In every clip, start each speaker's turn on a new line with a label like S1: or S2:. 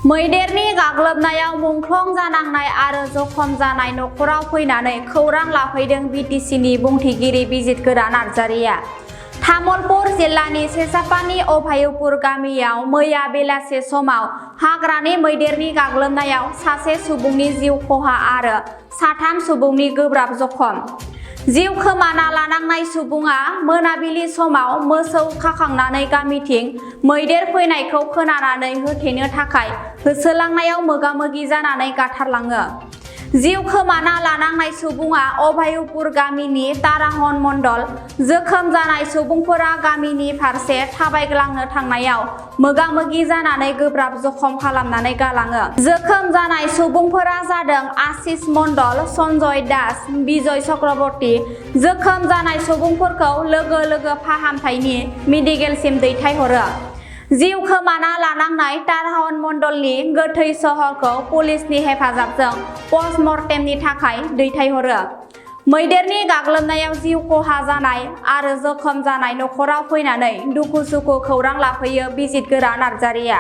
S1: मैदेरनि गाग्लोबनायाव मुंख्लं जानांनाय आरो जखम जानाय नखराव फैनानै खौरां लाफैदों बिटिसिनि बुंथिगिरि बिजितगोरा नार्जारिया। तामुलपुर जिल्लानि सेसापानि अभायुपुर गामियाव मैया बेलासे समाव हाग्रानि मैदेरनि गाग्लोबनायाव सासे सुबुंनि जिउ खहा आरो साथाम सुबुंनि गोब्राब जखम। जिउ खोमाना लानांनाय सुबुङा मोनाबिलि समाव मोसौ खाखांनानै गामिथिं मैदेर फैनायखौ खोनानानै होथेनो थाखाय होसोलांनायाव मोगा-मोगि जानानै गाथारलाङो। जिउ खोमाना लानांनाय सुबुङा अभायुपुर गामिनि ताराहन मण्डल। जोखोम जानाय सुबुंफोरा गामिनि फारसे थाबायग्लांनो थांनायाव मोगा-मोगि जानानै गोब्राब जखम खालामनानै गालाङो। जोखोम जानाय सुबुंफोरा जादों आशिष मण्डल, सन्जय दास, बिजय चक्रवर्ती। जोखोम जानाय सुबुंफोरखौ लोगो लोगो फाहामथायनि मेडिकेलसिम दैथायहरो। जिउ खोमाना लानांनाय ताराहन मण्डलनि गोथै सहरखौ पुलिसनि हेफाजाबजों पस्टमर्टेमनि थाखाय दैथायहरो। मैदेरनि गाग्लोबनायाव जिउ खहा जानाय आरो जखम जानाय नखराव फैनानै दुखु-सुखु खौरां लाफैयो बिजितगोरा नार्जारिया।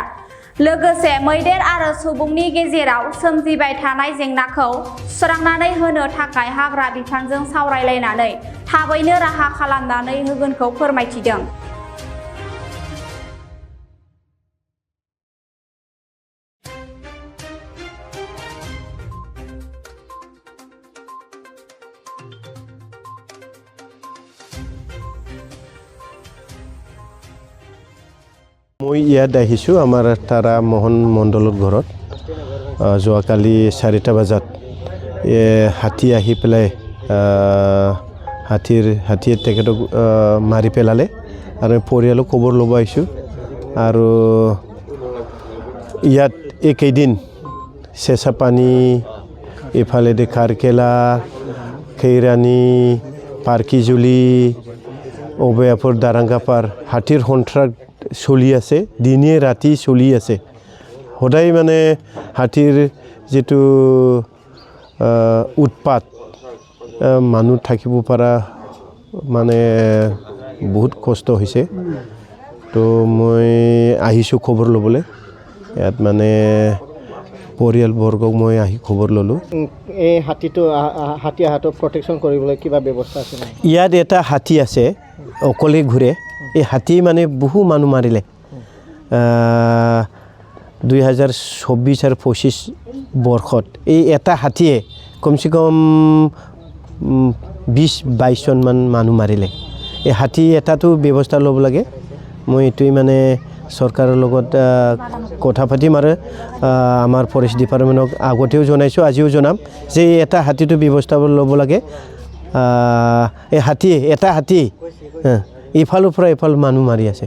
S1: लोगोसे मैदेर आरो सुबुंनि गेजेराव सोमजिबाय थानाय जेंनाखौ सुस्रांनानै होनो थाखाय हाग्रा बिफानजों सावरायलायनानै थाबैनो राहा खालामनानै होगोनखौ फोरमायथिदों।
S2: মই ইয়াত আহিছোঁ আমাৰ তাৰা মোহন মণ্ডলৰ ঘৰত। যোৱাকালি 4টা বজাত হাতী আহি পেলাই হাতীয়ে তেখেতক মাৰি পেলালে আৰু পৰিয়ালক খবৰ ল'ব আহিছোঁ। আৰু ইয়াত এইকেইদিন চেঁচাপানী, এইফালেদি খাৰকেলা, খৈৰাণী, পাৰ্কিজুলি, অভয়াপুৰ, দাৰাংগাপাৰ হাতীৰ সন্ত্ৰাস চলি আছে, দিনে ৰাতি চলি আছে। সদায় মানে হাতীৰ যিটো উৎপাত, মানুহ থাকিব পৰা মানে বহুত কষ্ট হৈছে। তো মই আহিছোঁ খবৰ ল'বলৈ। ইয়াত মানে পৰিয়ালবৰ্গক মই আহি খবৰ ল'লোঁ।
S3: এই হাতী অহাটো প্ৰটেকশ্যন কৰিবলৈ কিবা ব্যৱস্থা আছে?
S2: ইয়াত এটা হাতী আছে, অকলে ঘূৰে। এই হাতী মানে বহু মানুহ মাৰিলে। 2024 আৰু 25 বৰ্ষত এই এটা হাতীয়ে কমচে কম 20-22 জনমান মানুহ মাৰিলে। এই হাতী এটাতো ব্যৱস্থা ল'ব লাগে। মই এইটোৱেই মানে চৰকাৰৰ লগত কথা পাতিম আৰু আমাৰ ফৰেষ্ট ডিপাৰ্টমেণ্টক আগতেও জনাইছোঁ, আজিও জনাম যে এটা হাতীটো ব্যৱস্থা ল'ব লাগে। এই হাতীয়ে এটা হাতী ইফালৰ পৰা ইফাল মানুহ মাৰি আছে।